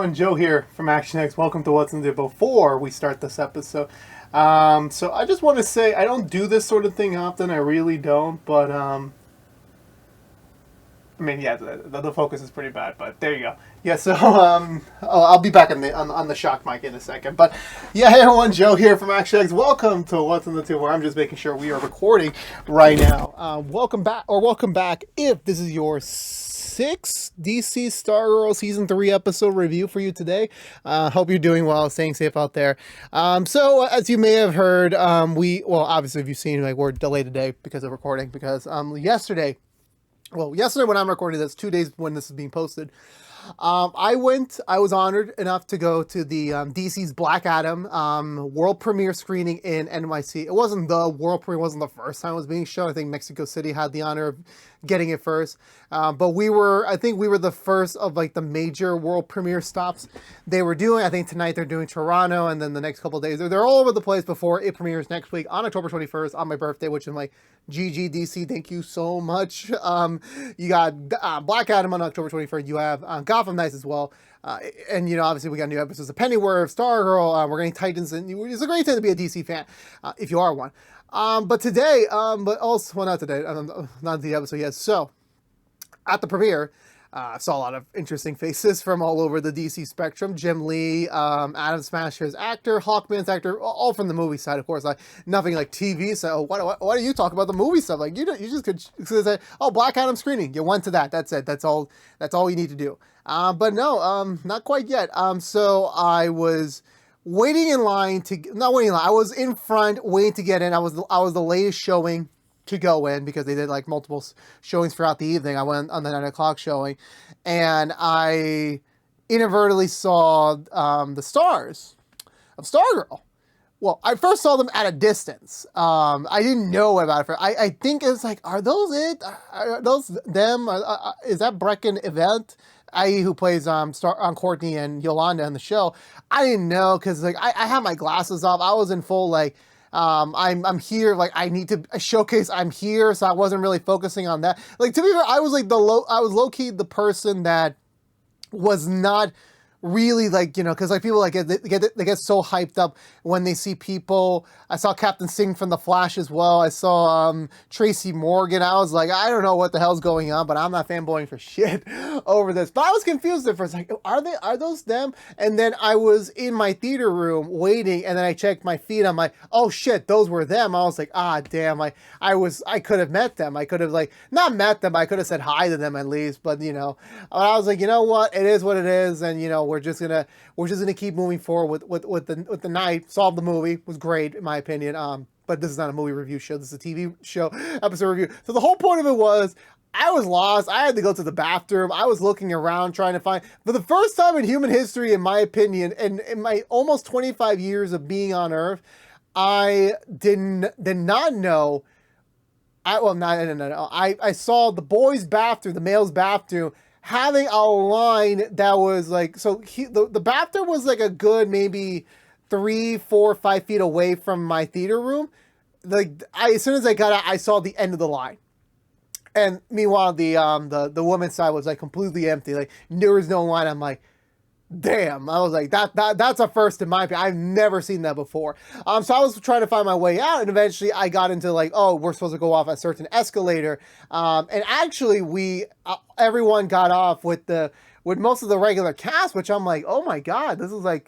everyone, Joe here from ActionX. Welcome to What's in There. Before we start this episode, so I just want to say I don't do this sort of thing often. I really don't, but I mean, yeah, the focus is pretty bad, but there you go. Yeah, so I'll be back on the shock mic in a second. But yeah, hey everyone, Joe here from ActionX. Welcome to What's in the Tube, where I'm just making sure we are recording right now. Welcome back. If this is your sixth DC Stargirl Season 3 episode review for you today. Hope you're doing well, staying safe out there. So as you may have heard, obviously if you've seen, we're delayed today because of recording, because yesterday when I'm recording this, 2 days when this is being posted, I was honored enough to go to the DC's Black Adam world premiere screening in NYC. It wasn't the world premiere, wasn't the first time it was being shown. I think Mexico City had the honor of getting it first. But I think we were the first of the major world premiere stops they were doing. I think tonight they're doing Toronto, and then the next couple of days, they're all over the place before it premieres next week on October 21st on my birthday, which I'm GGDC, thank you so much. You got Black Adam on October 21st. You have Gotham Knights as well. And, obviously we got new episodes of Pennyworth, Stargirl. We're getting Titans, and it's a great time to be a DC fan, if you are one. But today, not today, not the episode yet. So, at the premiere, I saw a lot of interesting faces from all over the DC spectrum. Jim Lee, Adam Smasher's actor, Hawkman's actor, all from the movie side, of course. Nothing like TV. So why do you talk about the movie stuff? You just could say, oh, Black Adam screening. You went to that. That's it. That's all you need to do. But no, not quite yet. So I was waiting in line I was in front waiting to get in. I was the latest showing to go in because they did multiple showings throughout the evening. I went on the 9 o'clock showing, and I inadvertently saw the stars of Stargirl. Well, I first saw them at a distance. I didn't know about it. I think it's are those it? Are those them? Is that Brecken Event? I.e. who plays Courtney and Yolanda in the show. I didn't know because I had my glasses off. I was in full I'm here, I need to showcase I'm here, so I wasn't really focusing on that. To be fair, I was low-key the person that was not really because people they get so hyped up when they see people. I saw Captain Singh from The Flash as well. I saw Tracy Morgan. I was I don't know what the hell's going on, but I'm not fanboying for shit over this. But I was confused at first, are those them? And then I was in my theater room waiting, and then I checked my feed. I'm oh shit, those were them. I was damn, I could have met them. I could have not met them. I could have said hi to them at least. But I was you know what, it is what it is, and we're just gonna keep moving forward with the night. Solved the movie. It was great in my opinion. But this is not a movie review show. This is a TV show episode review. So the whole point of it was I was lost. I had to go to the bathroom. I was looking around trying to find, for the first time in human history, in my opinion, and in my almost 25 years of being on Earth, I did not know. I saw the boys' bathroom, the male's bathroom, having a line that was the bathroom was a good maybe 3, 4, 5 feet away from my theater room. As soon as I got out, I saw the end of the line. And meanwhile, the woman's side was completely empty. There was no line. I'm damn. I was that's a first in my opinion. I've never seen that before. So I was trying to find my way out, and eventually I got into we're supposed to go off a certain escalator. And actually everyone got off with most of the regular cast, which I'm oh my god, this is a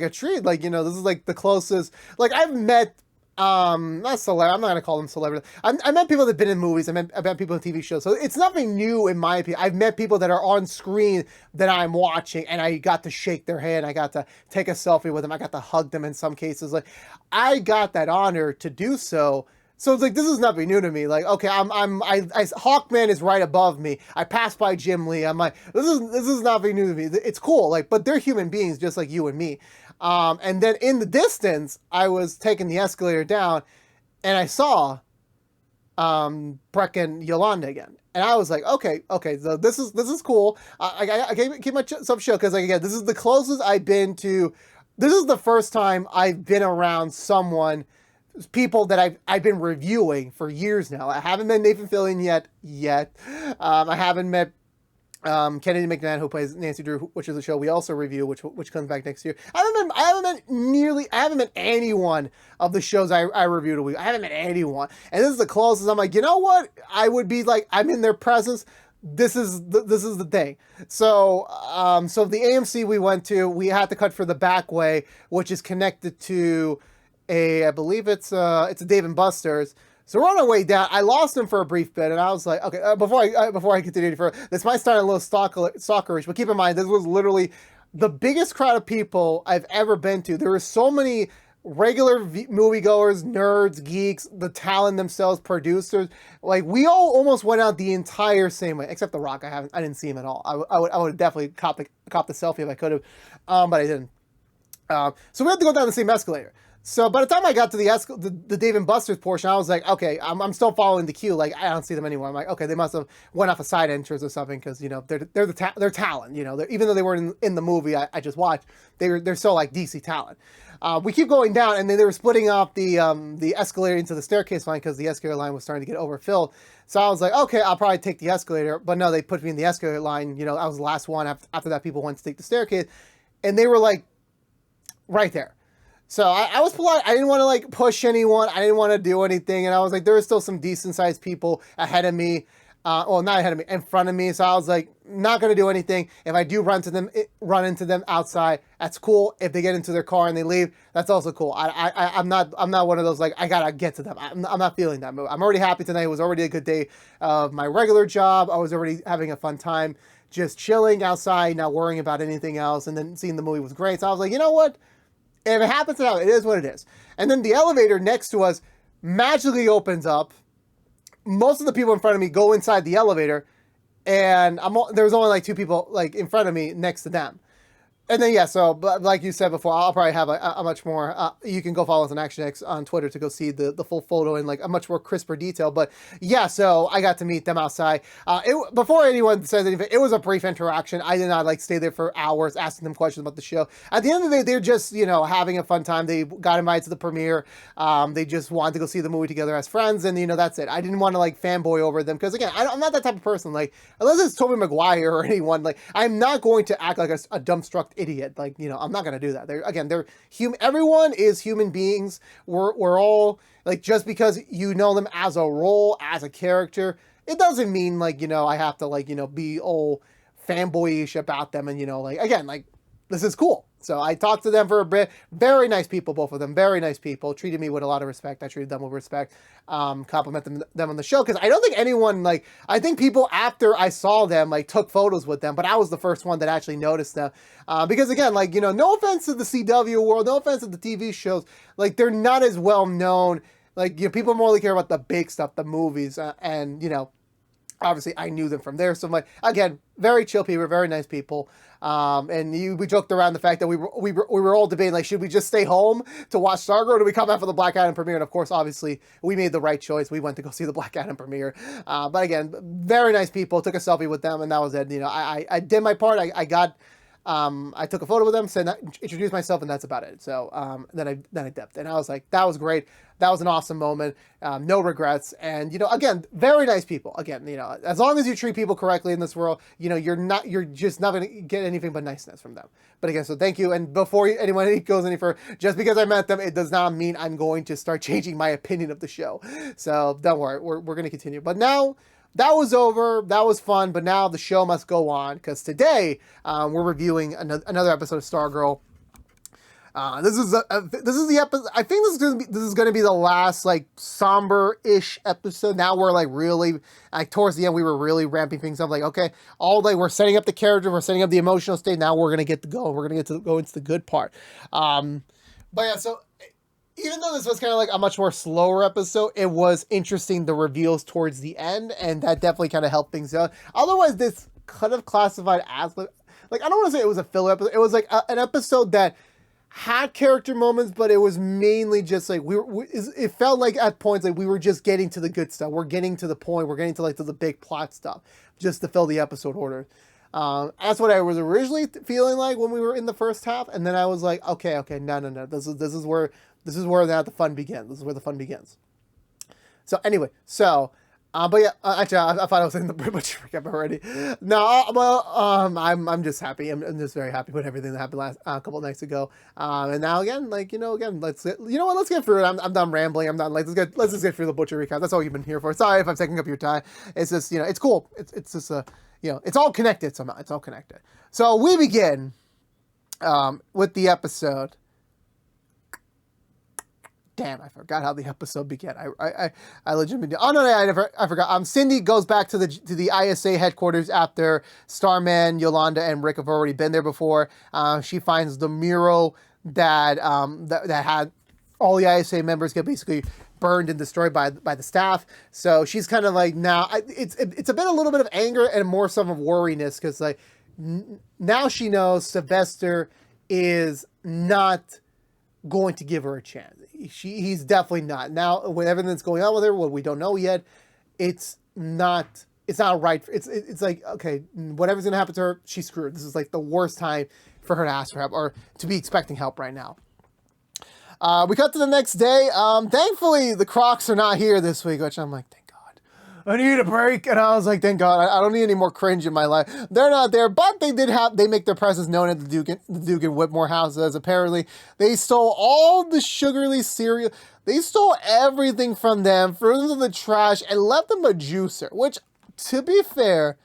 treat. This is the closest. I've met not celebrity. I'm not gonna call them celebrities. I met people that've been in movies. I met people in TV shows. So it's nothing new in my opinion. I've met people that are on screen that I'm watching, and I got to shake their hand. I got to take a selfie with them. I got to hug them in some cases. I got that honor to do so. So it's this is nothing new to me. Okay, Hawkman is right above me. I passed by Jim Lee. I'm this is nothing new to me. It's cool. But they're human beings just like you and me. And then in the distance, I was taking the escalator down, and I saw Brecken Yolanda again. And I was okay, so this is cool. I can't keep myself show because again, this is the closest I've been to. This is the first time I've been around people that I've been reviewing for years now. I haven't met Nathan Fillion yet. I haven't met Kennedy McMahon, who plays Nancy Drew, which is a show we also review, which comes back next year. I haven't met anyone of the shows I reviewed a week. I haven't met anyone, and this is the closest. I'm like, you know what? I would be like, I'm in their presence. This is the thing. So the AMC we went to, we had to cut for the back way, which is connected to I believe it's a Dave and Buster's. So we're on our way down. I lost him for a brief bit, and I was like, okay, before I continue any further, this might start a little stalkerish, but keep in mind, this was literally the biggest crowd of people I've ever been to. There were so many regular moviegoers, nerds, geeks, the talent themselves, producers. Like, we all almost went out the entire same way, except The Rock. I didn't see him at all. I would definitely cop the selfie if I could have, but I didn't. So we had to go down the same escalator. So by the time I got to the Dave and Buster's portion, I was like, okay, I'm still following the queue. Like, I don't see them anymore. I'm like, okay, they must have went off a side entrance or something, because they're talent. Even though they weren't in the movie I just watched, they're so like DC talent. We keep going down, and then they were splitting up the escalator into the staircase line, because the escalator line was starting to get overfilled. So I was like, okay, I'll probably take the escalator. But no, they put me in the escalator line. I was the last one. After that, people went to take the staircase, and they were like right there. So I was polite. I didn't want to like push anyone. I didn't want to do anything. And I was like, there were still some decent sized people ahead of me. Well, not ahead of me, in front of me. So I was like, not going to do anything. If I do run into them outside, that's cool. If they get into their car and they leave, that's also cool. I'm not one of those, like, I got to get to them. I'm not feeling that move. I'm already happy tonight. It was already a good day of my regular job. I was already having a fun time, just chilling outside, not worrying about anything else. And then seeing the movie was great. So I was like, you know what? If it happens now, it is what it is. And then the elevator next to us magically opens up. Most of the people in front of me go inside the elevator, and there was only like two people like in front of me next to them. And then, yeah, so but like you said before, I'll probably have a much more, you can go follow us on ActionX on Twitter to go see the full photo in like a much more crisper detail. But yeah, so I got to meet them outside. Before anyone says anything, it was a brief interaction. I did not like stay there for hours asking them questions about the show. At the end of the day, they're just, having a fun time. They got invited to the premiere. They just wanted to go see the movie together as friends. And, that's it. I didn't want to like fanboy over them. Because again, I'm not that type of person. Like, unless it's Tobey Maguire or anyone, like, I'm not going to act like a dumbstruck idiot. Like, I'm not going to do that. They're human. Everyone is human beings. We're all like, just because you know them as a role, as a character, it doesn't mean like, I have to like, be all fanboyish about them. And, like, again, like, this is cool. So I talked to them for a bit. Very nice people, both of them. Very nice people. Treated me with a lot of respect. I treated them with respect. Complimented them on the show. Because I don't think anyone, like, I think people after I saw them, like, took photos with them. But I was the first one that actually noticed them. Because, again, like, no offense to the CW world. No offense to the TV shows. Like, they're not as well known. Like, people more care about the big stuff, the movies. And, obviously, I knew them from there. So, like, again, very chill people, very nice people. And we joked around the fact that we were all debating, like, should we just stay home to watch Stargirl, or do we come out for the Black Adam premiere? And of course, obviously, we made the right choice. We went to go see the Black Adam premiere. But again, very nice people. Took a selfie with them, and that was it. I did my part. I took a photo with them, introduced myself, and that's about it. So then I dipped, and I was like, that was great. That was an awesome moment. No regrets. And again, very nice people. Again, as long as you treat people correctly in this world, you're just not going to get anything but niceness from them. But again, so thank you. And before anyone goes any further, just because I met them, it does not mean I'm going to start changing my opinion of the show. So don't worry, we're going to continue. But now, that was over. That was fun. But now the show must go on, because today we're reviewing another episode of Stargirl. This is the episode. I think this is going to be the last like somber-ish episode. Now we're like really like towards the end. We were really ramping things up. Like, okay, we're setting up the character. We're setting up the emotional state. Now we're going to get to go. We're going to go into the good part. But yeah, so. Even though this was kind of like a much more slower episode, it was interesting, the reveals towards the end, and that definitely kind of helped things out. Otherwise, this could have classified as, like, I don't want to say it was a filler episode. It was like an episode that had character moments, but it was mainly just like, it felt like at points like we were just getting to the good stuff. We're getting to the point. We're getting to like to the big plot stuff, just to fill the episode order. That's what I was originally feeling like when we were in the first half, and then I was like, okay, no. This is where now the fun begins. This is where the fun begins. So anyway, But yeah, actually, I thought I was in the butcher recap already. No, I'm just happy. I'm just very happy with everything that happened last couple of nights ago. And now again, like again, let's get through it. I'm done rambling. I'm done. Like let's just get through the butcher recap. That's all you've been here for. Sorry if I'm taking up your time. It's just it's cool. It's just it's all connected somehow. It's all connected. So we begin with the episode. Damn, I forgot how the episode began. I legitimately. Oh no, I forgot. Cindy goes back to the ISA headquarters after Starman, Yolanda, and Rick have already been there before. She finds the mural that had all the ISA members get basically burned and destroyed by the staff. So she's kind of like now. It's a little bit of anger and more some of worriness because like now she knows Sylvester is not going to give her a chance. He's definitely not. Now, with everything that's going on with her, what we don't know yet, it's not right. It's like, okay, whatever's going to happen to her, she's screwed. This is like the worst time for her to ask for help or to be expecting help right now. We cut to the next day. Thankfully, the Crocs are not here this week, which I'm like, thank God. I need a break. And I was like, thank God, I don't need any more cringe in my life. They're not there, but they make their presence known at the Duke and Whitmore houses. Apparently, they stole all the Sugarly cereal. They stole everything from them, threw them in the trash, and left them a juicer, which, to be fair,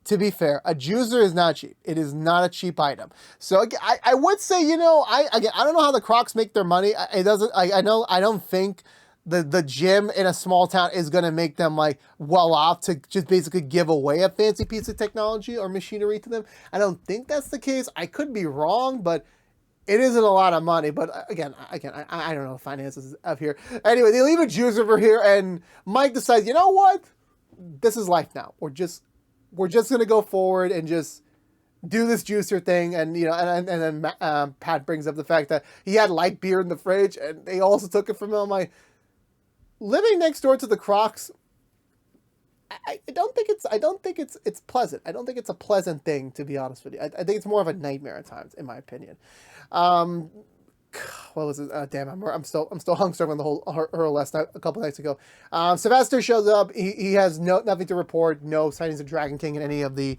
a juicer is not cheap. It is not a cheap item. So I would say, I don't know how the Crocs make their money. I don't think the gym in a small town is going to make them like well off to just basically give away a fancy piece of technology or machinery to them. I don't think that's the case. I could be wrong, but it isn't a lot of money. But again, I don't know the finances up here. Anyway, they leave a juicer over here and Mike decides, you know what? This is life now. We're just going to go forward and just do this juicer thing. And, and then Pat brings up the fact that he had light beer in the fridge and they also took it from him. I'm like, living next door to the Crocs, I don't think it's pleasant. I don't think it's a pleasant thing, to be honest with you. I think it's more of a nightmare at times, in my opinion. What was it? Damn, I'm still hung stuck on the whole her last night, a couple nights ago. Sylvester shows up. He has nothing to report. No sightings of Dragon King in any of the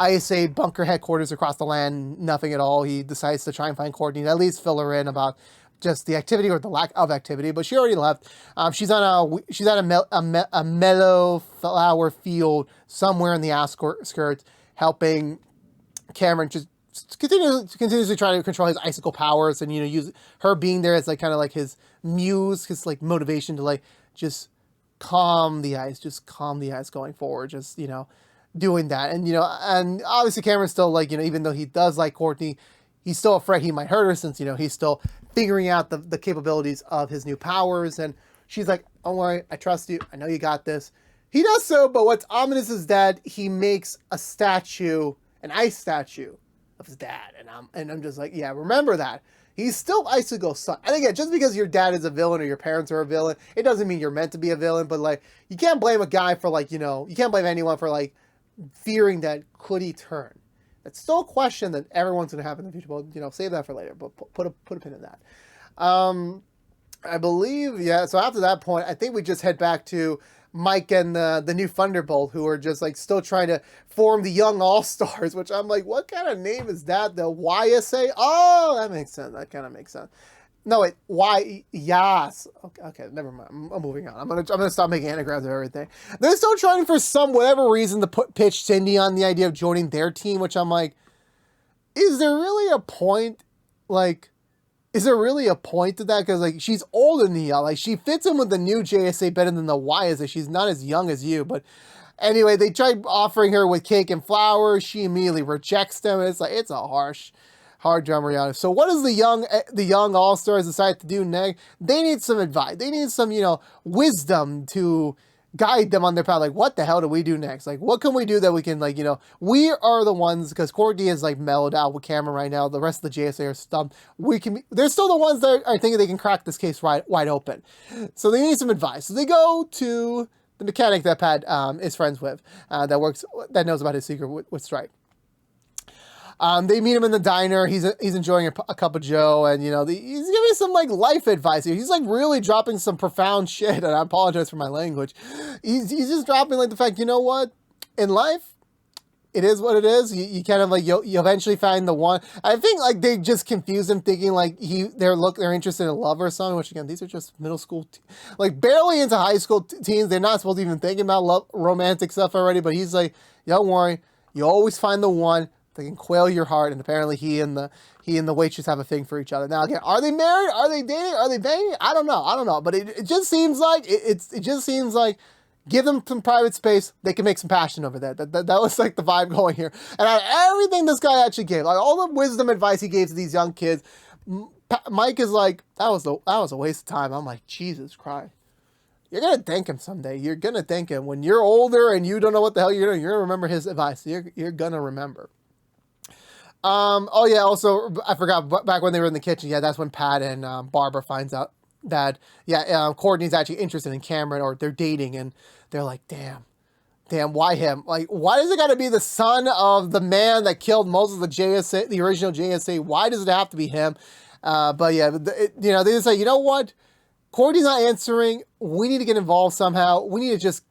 ISA bunker headquarters across the land. Nothing at all. He decides to try and find Courtney, at least fill her in about just the activity or the lack of activity, but she already left. She's at a mellow flower field somewhere in the outskirts, helping Cameron just continuously try to control his icicle powers, and use her being there as like kind of like his muse, his like motivation to like just calm the ice going forward, just doing that. And and obviously Cameron's still like even though he does like Courtney, he's still afraid he might hurt her since he's still figuring out the capabilities of his new powers. And she's like, don't worry, I trust you. I know you got this. He does so, but what's ominous is that he makes a statue, an ice statue of his dad. And I'm just like, yeah, remember that. He's still Icicle's son. And again, just because your dad is a villain or your parents are a villain, it doesn't mean you're meant to be a villain. But like, you can't blame a guy for like, you can't blame anyone for like fearing that could he turn. It's still a question that everyone's going to have in the future. But, save that for later. But put a pin in that. I believe, yeah. So after that point, I think we just head back to Mike and the new Thunderbolt, who are just like still trying to form the Young All-Stars, which I'm like, what kind of name is that? The YSA? Oh, that makes sense. That kind of makes sense. No, wait, yes. Okay, never mind. I'm moving on. I'm gonna stop making anagrams of everything. They're still trying for whatever reason to pitch Cindy on the idea of joining their team, which I'm like, is there really a point? Like, is there really a point to that? Because like she's old in the like she fits in with the new JSA better than the YSA. She's not as young as you, but anyway, they tried offering her with cake and flowers. She immediately rejects them. It's like it's a hard drum reality. So what does the young All-Stars decide to do next? They need some advice. They need some, wisdom to guide them on their path. Like, what the hell do we do next? Like, what can we do that we can, like, we are the ones, because Courtney is, like, mellowed out with Cameron right now. The rest of the JSA are stumped. They're still the ones that are thinking they can crack this case wide open. So they need some advice. So they go to the mechanic that Pat is friends with, that knows about his secret with Stripe. They meet him in the diner. He's enjoying a cup of Joe, and he's giving some like life advice here. He's like really dropping some profound shit, and I apologize for my language. He's just dropping like the fact, you know what, in life, it is what it is. You kind of like you eventually find the one. I think like they just confuse him, thinking like they're interested in love or something. Which again, these are just middle school, like barely into high school teens. They're not supposed to even think about love, romantic stuff already. But he's like, don't worry, you always find the one that can quail your heart. And apparently, he and the waitress have a thing for each other. Now again, are they married? Are they dating? Are they banging? I don't know. But it just seems like it just seems like. Give them some private space. They can make some passion over there. That was like the vibe going here. And out of everything this guy actually gave, like all the wisdom advice he gave to these young kids, Mike is like, that was a waste of time. I'm like, Jesus Christ. You're going to thank him someday. You're going to thank him. When you're older and you don't know what the hell you're doing, you're going to remember his advice. You're going to remember. Oh yeah, also, I forgot, back when they were in the kitchen, yeah, that's when Pat and Barbara finds out that, Courtney's actually interested in Cameron, or they're dating, and they're like, damn, why him? Like, why does it got to be the son of the man that killed most of the JSA, the original JSA? Why does it have to be him? But yeah, they just say, you know what? Courtney's not answering. We need to get involved somehow. We need to just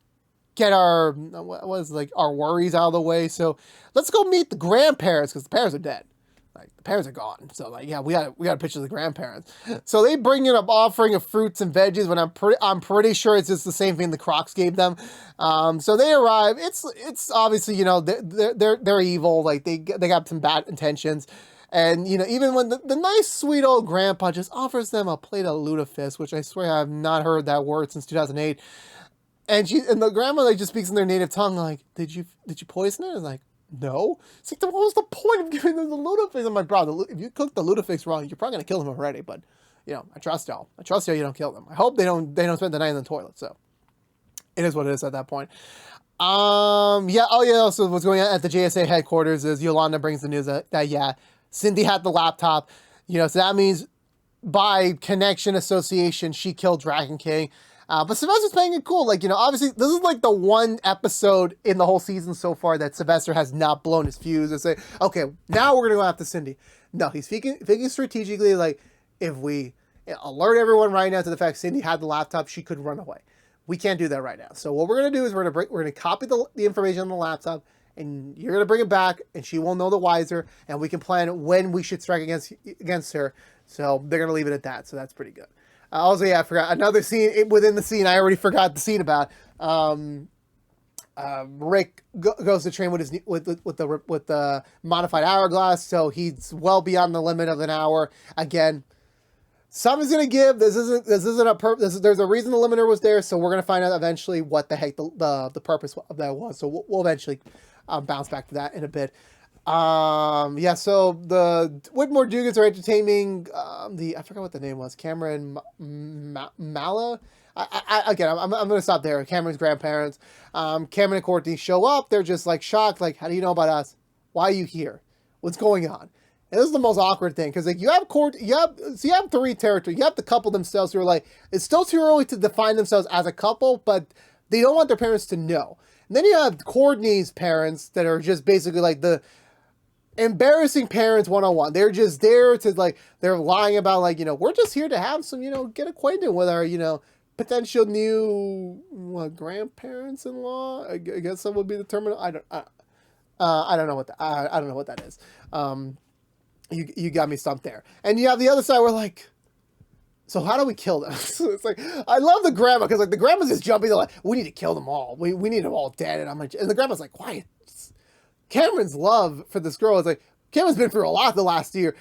get our worries out of the way. So let's go meet the grandparents, because the parents are dead. Like, the parents are gone. So like, yeah, we got a picture of the grandparents. So they bring in an offering of fruits and veggies, when I'm pretty sure it's just the same thing the Crocs gave them. So they arrive. It's obviously, they're evil. Like they got some bad intentions. And, even when the nice, sweet old grandpa just offers them a plate of lutefisk, which I swear I have not heard that word since 2008. And the grandmother just speaks in their native tongue, like, did you poison it? And like, no. It's like, what was the point of giving them the lutefisk? I'm like, bro, if you cook the lutefisk wrong, you're probably gonna kill them already. But I trust y'all. I trust y'all. You don't kill them. I hope they don't spend the night in the toilet. So it is what it is at that point. Yeah. Oh yeah. Also, what's going on at the JSA headquarters is Yolanda brings the news that Cindy had the laptop. So that means by connection association, she killed Dragon King. But Sylvester's playing it cool. Like, obviously, this is like the one episode in the whole season so far that Sylvester has not blown his fuse and say, okay, now we're going to go after Cindy. No, he's thinking strategically, like, if we alert everyone right now to the fact Cindy had the laptop, she could run away. We can't do that right now. So what we're going to do is we're going to copy the information on the laptop, and you're going to bring it back, and she will know the wiser, and we can plan when we should strike against her. So they're going to leave it at that. So that's pretty good. Also, I forgot another scene within the scene. I already forgot the scene about. Rick goes to train with the modified hourglass, so he's well beyond the limit of an hour. Again, something's gonna give. This isn't a purpose. There's a reason the limiter was there, so we're gonna find out eventually what the heck the purpose of that was. So we'll eventually bounce back to that in a bit. So the Whitmore Dugans are entertaining I forgot what the name was, Cameron Mala. I'm gonna stop there. Cameron's grandparents. Cameron and Courtney show up. They're just like shocked, like, how do you know about us? Why are you here? What's going on? And this is the most awkward thing, because like you have three territories. You have the couple themselves who are like, it's still too early to define themselves as a couple, but they don't want their parents to know. And then you have Courtney's parents that are just basically like the embarrassing parents 101. They're just there to like, they're lying about like, we're just here to have some, get acquainted with our, potential new grandparents-in-law. I guess that would be the term. I don't know what I don't know what that is. You got me stumped there. And you have the other side where like, so how do we kill them? So it's like, I love the grandma, because like the grandma's just jumping. They're like, we need to kill them all. We need them all dead. And the grandma's like, why? Cameron's love for this girl is like, Cameron's been through a lot the last year.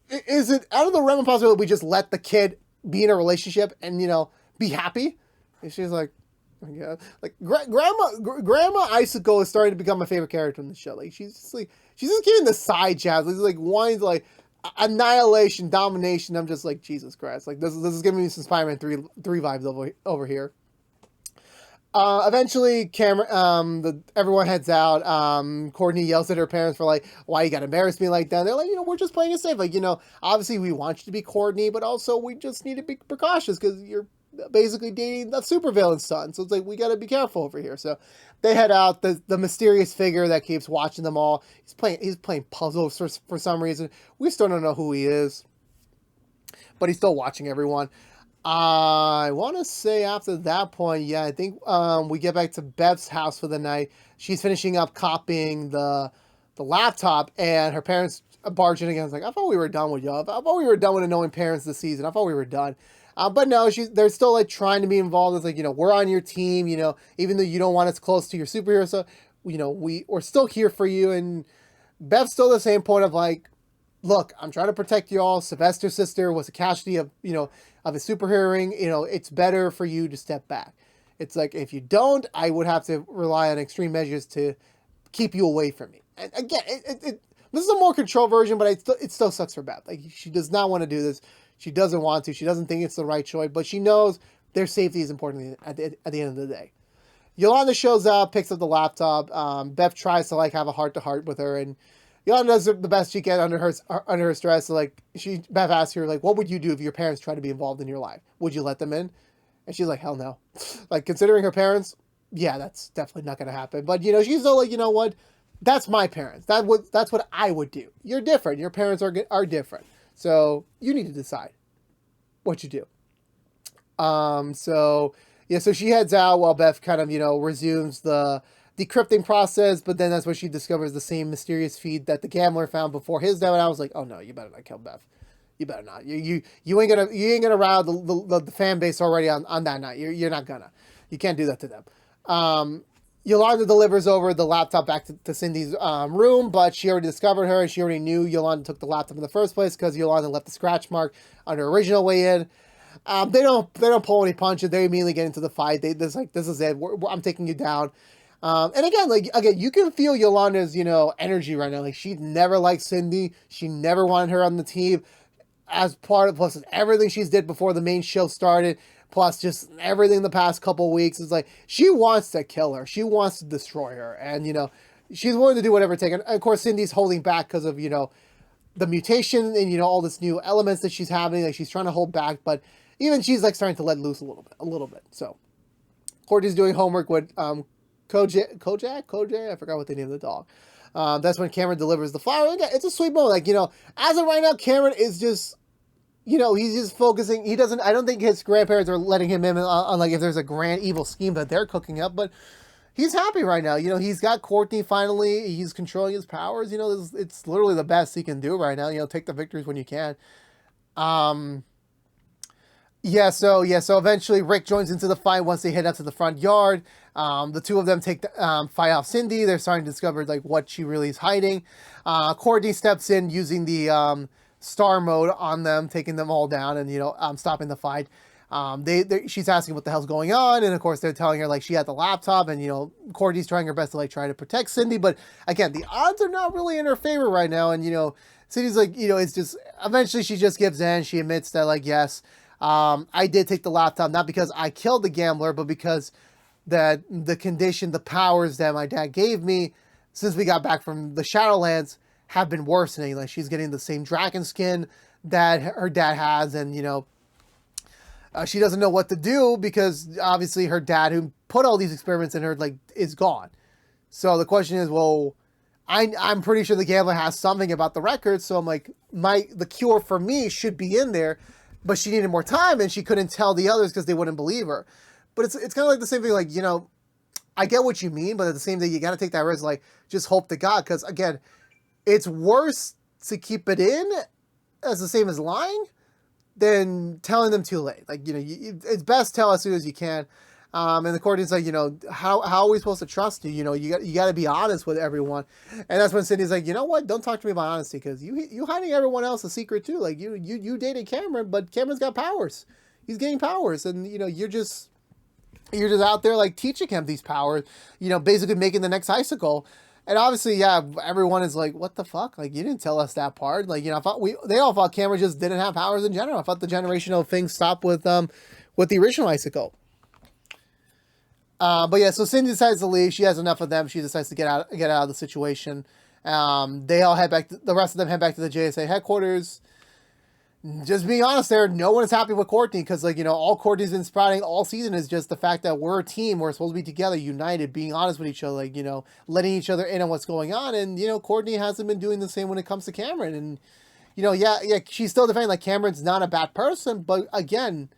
Is it out of the realm of possibility we just let the kid be in a relationship and, be happy? And she's like, yeah, like Grandma Icicle is starting to become my favorite character in the show. Like she's just getting the side jabs. It's like whines like annihilation, domination. I'm just like, Jesus Christ. Like this is giving me some Spider-Man 3 vibes over here. Eventually, everyone heads out. Courtney yells at her parents for like, why you gotta embarrass me like that? And they're like, we're just playing it safe. Like, obviously we want you to be Courtney, but also we just need to be precautious because basically dating the supervillain's son. So it's like, we got to be careful over here. So they head out. The mysterious figure that keeps watching them all, he's playing puzzles for some reason. We still don't know who he is, but he's still watching everyone. I want to say after that point, yeah, I think we get back to Bev's house for the night. She's finishing up copying the laptop, and her parents barge in again. It's like, I thought we were done with y'all. I thought we were done with annoying parents this season. I thought we were done. But no, they're still like trying to be involved. It's like, we're on your team, even though you don't want us close to your superhero. So, we're still here for you. And Bev's still the same point of like, look, I'm trying to protect y'all. Sylvester's sister was a casualty of a superhero ring. It's better for you to step back. It's like, if you don't, I would have to rely on extreme measures to keep you away from me. And again, this is a more controlled version, but it still sucks for Beth. Like, she does not want to do this. She doesn't want to. She doesn't think it's the right choice, but she knows their safety is important at the end of the day. Yolanda shows up, picks up the laptop. Beth tries to like have a heart-to-heart with her, and Yolanda does the best she can under her stress. So, like, Beth asks her, like, what would you do if your parents tried to be involved in your life? Would you let them in? And she's like, hell no. Like, considering her parents, yeah, that's definitely not going to happen. But, she's still like, what? That's my parents. That's what I would do. You're different. Your parents are different. So you need to decide what you do. So she heads out while Beth kind of, resumes the decrypting process. But then that's when she discovers the same mysterious feed that the gambler found before his death. And I was like, oh no, you better not kill Beth. You better not. You ain't gonna rile the fan base already on that night. You're not gonna. You can't do that to them. Yolanda delivers over the laptop back to Cindy's room, but she already discovered her, and she already knew Yolanda took the laptop in the first place because Yolanda left the scratch mark on her original way in. They don't pull any punches. They immediately get into the fight. This is it. I'm taking you down. And again, you can feel Yolanda's energy right now. Like, she never liked Cindy. She never wanted her on the team. As part of plus everything she's did before the main show started. Plus, just everything the past couple of weeks is like, she wants to kill her. She wants to destroy her. And, she's willing to do whatever it takes. And, of course, Cindy's holding back because of, the mutation and, all this new elements that she's having. Like, she's trying to hold back. But even she's, like, starting to let loose a little bit. So, Courtney's doing homework with Kojak? I forgot what they named the dog. That's when Cameron delivers the flower. It's a sweet moment. Like, as of right now, Cameron is just... he's just focusing. I don't think his grandparents are letting him in on like if there's a grand evil scheme that they're cooking up, but he's happy right now. He's got Courtney finally. He's controlling his powers. It's literally the best he can do right now. Take the victories when you can. So eventually Rick joins into the fight once they head up to the front yard. The two of them take the fight off Cindy. They're starting to discover like what she really is hiding. Courtney steps in using the star mode on them, taking them all down and stopping the fight. She's asking what the hell's going on, and of course they're telling her like she had the laptop, and Courtney's trying her best to like try to protect Cindy, but again the odds are not really in her favor right now. And Cindy's like it's just eventually she just gives in. She admits that like, yes, I did take the laptop, not because I killed the gambler, but because that the condition, the powers that my dad gave me since we got back from the Shadowlands have been worsening. Like, she's getting the same dragon skin that her dad has, and she doesn't know what to do because obviously her dad, who put all these experiments in her, like, is gone. So the question is, well, I'm pretty sure the gambler has something about the records, so I'm like, the cure for me should be in there, but she needed more time and she couldn't tell the others because they wouldn't believe her. But it's kind of like the same thing, like, I get what you mean, but at the same time, you got to take that risk, like, just hope to God, because again, it's worse to keep it in as the same as lying than telling them too late. Like, it's best tell as soon as you can. And the court is like, how are we supposed to trust you? You got to be honest with everyone. And that's when Cindy's like, you know what? Don't talk to me about honesty, because you hiding everyone else a secret too. Like, you dated Cameron, but Cameron's got powers. He's getting powers, and you're just out there like teaching him these powers. Basically making the next icicle. And obviously, yeah, everyone is like, what the fuck? Like, you didn't tell us that part. Like, I thought they all thought Cameron just didn't have powers in general. I thought the generational thing stopped with the original icicle. But yeah, so Cindy decides to leave. She has enough of them. She decides to get out of the situation. They all head back. The rest of them head back to the JSA headquarters. just being honest there, no one is happy with Courtney because, like, all Courtney's been sprouting all season is just the fact that we're a team. We're supposed to be together, united, being honest with each other, like, letting each other in on what's going on. And, Courtney hasn't been doing the same when it comes to Cameron. And, yeah, she's still defending, like, Cameron's not a bad person. But, again,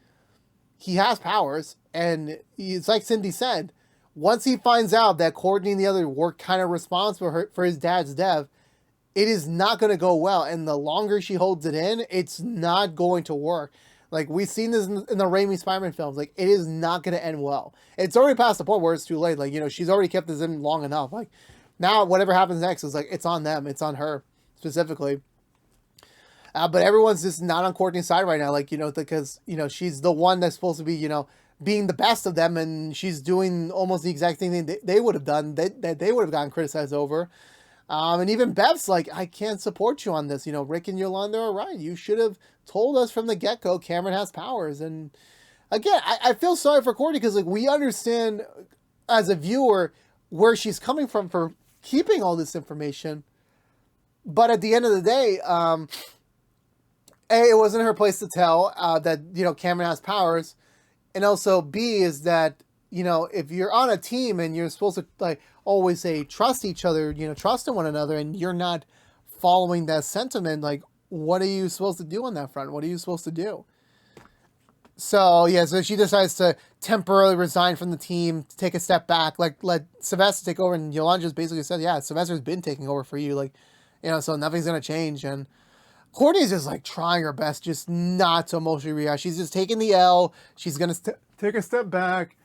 he has powers. And it's like Cindy said, once he finds out that Courtney and the other were kind of responsible for his dad's death, it is not going to go well. And the longer she holds it in, it's not going to work. Like, we've seen this in the Raimi Spider-Man films. Like, it is not going to end well. It's already past the point where it's too late. Like, she's already kept this in long enough. Like, now whatever happens next is, like, it's on them. It's on her, specifically. But everyone's just not on Courtney's side right now. Like, because, she's the one that's supposed to be, being the best of them. And she's doing almost the exact same thing they would have done, that they would have gotten criticized over. And even Bev's like, I can't support you on this. Rick and Yolanda are right. You should have told us from the get-go Cameron has powers. And again, I feel sorry for Courtney because, like, we understand as a viewer where she's coming from for keeping all this information. But at the end of the day, A, it wasn't her place to tell that, Cameron has powers. And also, B, is that, if you're on a team and you're supposed to, like, always say trust each other, trust in one another, and you're not following that sentiment, like, what are you supposed to do on that front? What are you supposed to do? So, yeah, so she decides to temporarily resign from the team, to take a step back, like, let Sylvester take over, and Yolanda just basically said, yeah, Sylvester's been taking over for you, like, so nothing's going to change, and Courtney's just, like, trying her best just not to emotionally react. She's just taking the L. She's going to take a step back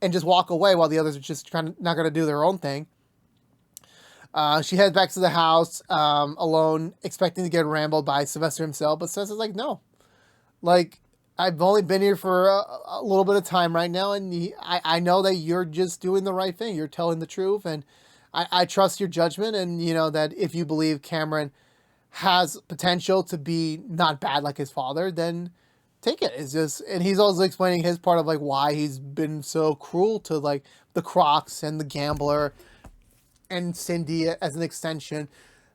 and just walk away while the others are just not going to do their own thing. She heads back to the house alone, expecting to get rambled by Sylvester himself, but Sylvester's like, no. Like, I've only been here for a little bit of time right now, and I know that you're just doing the right thing. You're telling the truth, and I trust your judgment, and, that if you believe Cameron has potential to be not bad like his father, then take it. It's just, and he's also explaining his part of, like, why he's been so cruel to, like, the Crocs and the Gambler and Cindy as an extension.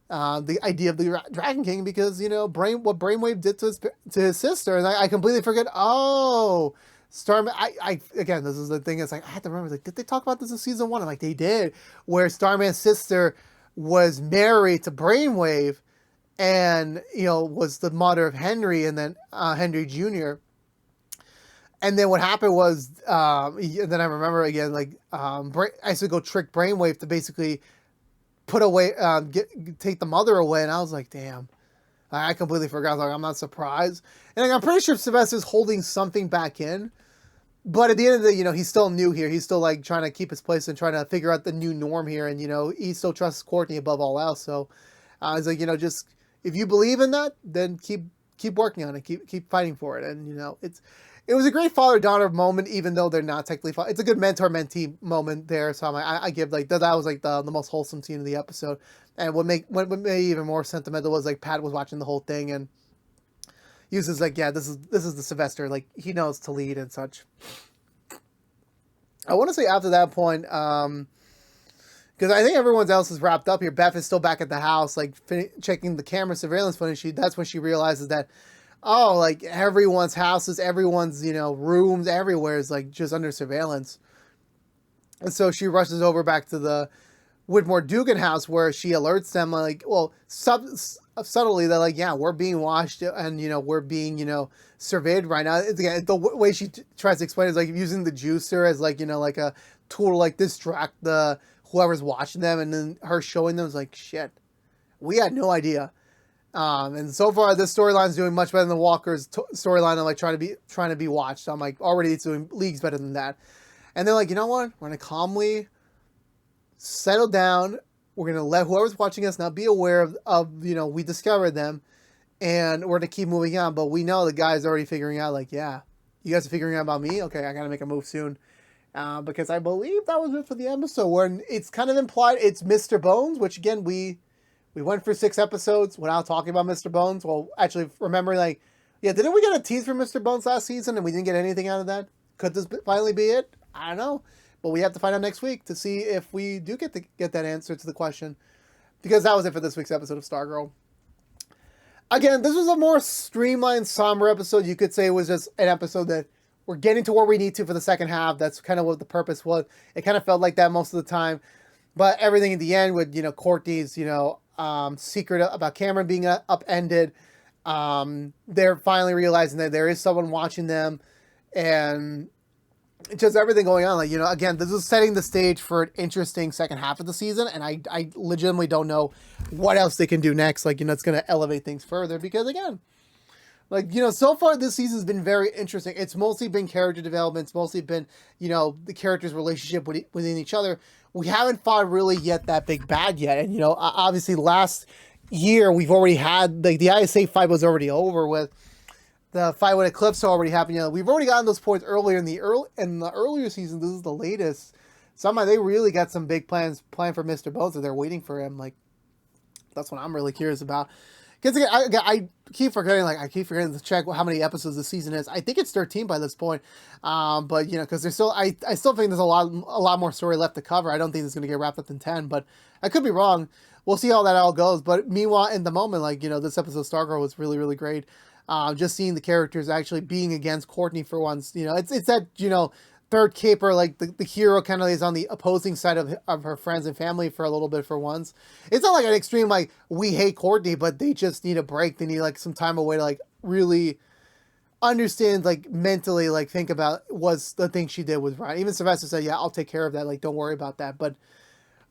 The idea of the Dragon King, because, what Brainwave did to his sister, and I completely forget. Oh, Starman. Again, this is the thing. It's like, I have to remember. Like, did they talk about this in season 1? I'm like, they did, where Starman's sister was married to Brainwave, and, was the mother of Henry, and then Henry Jr. And then what happened was, and then I remember again, like, I used to go trick Brainwave to basically put away, take the mother away, and I was like, damn, I completely forgot. I was like, I'm not surprised. And, like, I'm pretty sure Sylvester's holding something back in, but at the end of the day, he's still new here. He's still, like, trying to keep his place and trying to figure out the new norm here, and, he still trusts Courtney above all else. So I was like, just, if you believe in that, then keep working on it. Keep fighting for it. And, it was a great father-daughter moment, even though they're not technically it's a good mentor-mentee moment there. So I give, like, that was, like, the most wholesome scene of the episode. And what made it even more sentimental was, like, Pat was watching the whole thing, and he was just like, yeah, this is the Sylvester. Like, he knows to lead and such. I want to say after that point, because I think everyone else is wrapped up here. Beth is still back at the house, like, checking the camera surveillance footage. That's when she realizes that, oh, like, everyone's houses, everyone's, rooms, everywhere is, like, just under surveillance. And so she rushes over back to the Whitmore Dugan house, where she alerts them, like, well, subtly, they're like, yeah, we're being watched, and, we're being, surveyed right now. Again, the way she tries to explain it is, like, using the juicer as, like, like a tool to, like, distract whoever's watching them, and then her showing them is like, shit, we had no idea. And so far, this storyline is doing much better than Walker's storyline of, like, trying to be watched. I'm like, already it's doing leagues better than that. And they're like, you know what? We're gonna calmly settle down. We're gonna let whoever's watching us now be aware of we discovered them, and we're gonna keep moving on. But we know the guy's already figuring out, like, yeah, you guys are figuring out about me. Okay, I gotta make a move soon. Because I believe that was it for the episode, where it's kind of implied it's Mr. Bones, which, again, we went for 6 episodes without talking about Mr. Bones. Well, actually, remembering, like, yeah, didn't we get a tease for Mr. Bones last season and we didn't get anything out of that? Could this finally be it? I don't know. But we have to find out next week to see if we do get that answer to the question. Because that was it for this week's episode of Stargirl. Again, this was a more streamlined, somber episode. You could say it was just an episode that we're getting to where we need to for the second half. That's kind of what the purpose was. It kind of felt like that most of the time. But everything in the end with, Courtney's, secret about Cameron being upended. They're finally realizing that there is someone watching them. And just everything going on. Again, this is setting the stage for an interesting second half of the season. And I legitimately don't know what else they can do next. It's going to elevate things further. Because, again, so far this season's been very interesting. It's mostly been character development. It's mostly been, the characters' relationship within each other. We haven't fought really yet that big bad yet. And, obviously last year we've already had, the ISA fight was already over with. The fight with Eclipse already happened. We've already gotten those points earlier in the earlier season. This is the latest. Somehow they really got some big plans planned for Mr. Bones, and they're waiting for him. That's what I'm really curious about. Because I keep forgetting, to check how many episodes the season is. I think it's 13 by this point. But because there's still, I still think there's a lot more story left to cover. I don't think it's going to get wrapped up in 10, but I could be wrong. We'll see how that all goes. But meanwhile, in the moment, this episode of Stargirl was really, really great. Just seeing the characters actually being against Courtney for once. It's that, third caper, the hero kind of is on the opposing side of her friends and family for a little bit for once. It's not like an extreme, we hate Courtney, but they just need a break. They need, some time away to, really understand, mentally, think about was the thing she did was right. Even Sylvester said, yeah, I'll take care of that. Don't worry about that. But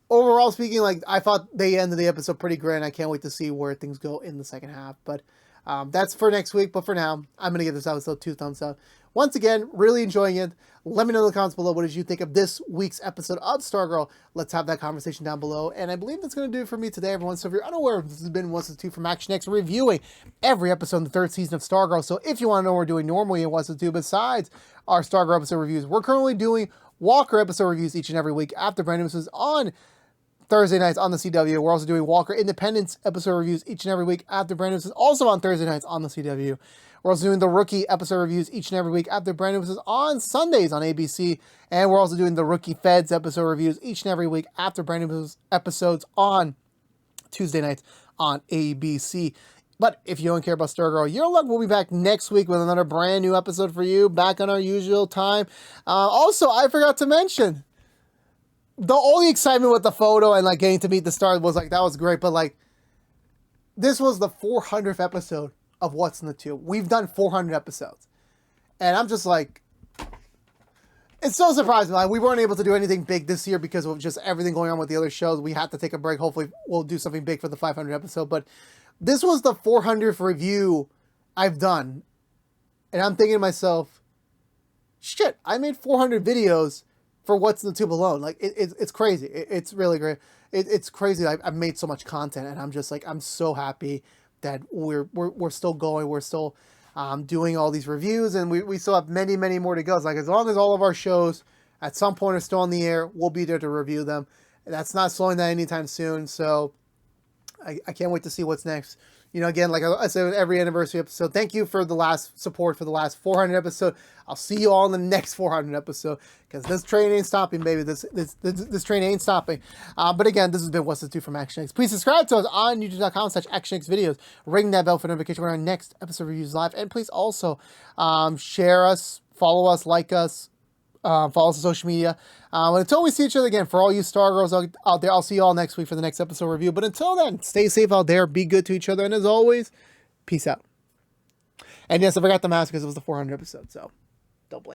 overall speaking, I thought they ended the episode pretty great, and I can't wait to see where things go in the second half. But that's for next week, but for now, I'm going to give this episode 2 thumbs up. Once again, really enjoying it. Let me know in the comments below what did you think of this week's episode of Stargirl. Let's have that conversation down below. And I believe that's going to do it for me today, everyone. So if you're unaware, this has been 1-2 from ActionX reviewing every episode in the 3rd season of Stargirl. So if you want to know what we're doing normally in 1-2 besides our Stargirl episode reviews, we're currently doing Walker episode reviews each and every week after brand new episodes on Thursday nights on the CW. We're also doing Walker Independence episode reviews each and every week after brand new episodes, also on Thursday nights on the CW. We're also doing the Rookie episode reviews each and every week after brand new episodes on Sundays on ABC. And we're also doing the Rookie Feds episode reviews each and every week after brand new episodes on Tuesday nights on ABC. But if you don't care about Stargirl, your luck, we'll be back next week with another brand new episode for you, back on our usual time. Also, I forgot to mention, the only excitement with the photo and getting to meet the stars was that was great, but this was the 400th episode of What's in the Tube. We've done 400 episodes, and I'm just it's so surprising. We weren't able to do anything big this year because of just everything going on with the other shows. We had to take a break. Hopefully we'll do something big for the 500th episode, but this was the 400th review I've done, and I'm thinking to myself, shit, I made 400 videos for What's in the Tube alone. It's crazy. It's really great. It's crazy. I've made so much content, and I'm just I'm so happy that we're still going. We're still doing all these reviews, and we still have many, many more to go. It's as long as all of our shows at some point are still on the air, we'll be there to review them. That's not slowing down anytime soon. So I can't wait to see what's next. Again, like I said with every anniversary episode, thank you for the last support for the last 400 episode. I'll see you all in the next 400 episode, because this train ain't stopping, baby. This train ain't stopping. But again, this has been What's the Two from ActionX. Please subscribe to us on youtube.com/ActionX videos. Ring that bell for notification when our next episode reviews live. And please also share us, follow us, like us, follow us on social media. Until we see each other again, for all you Stargirls out there, I'll see you all next week for the next episode review. But until then, stay safe out there, be good to each other, and as always, peace out. And yes, I forgot the mask because it was the 400 episode, so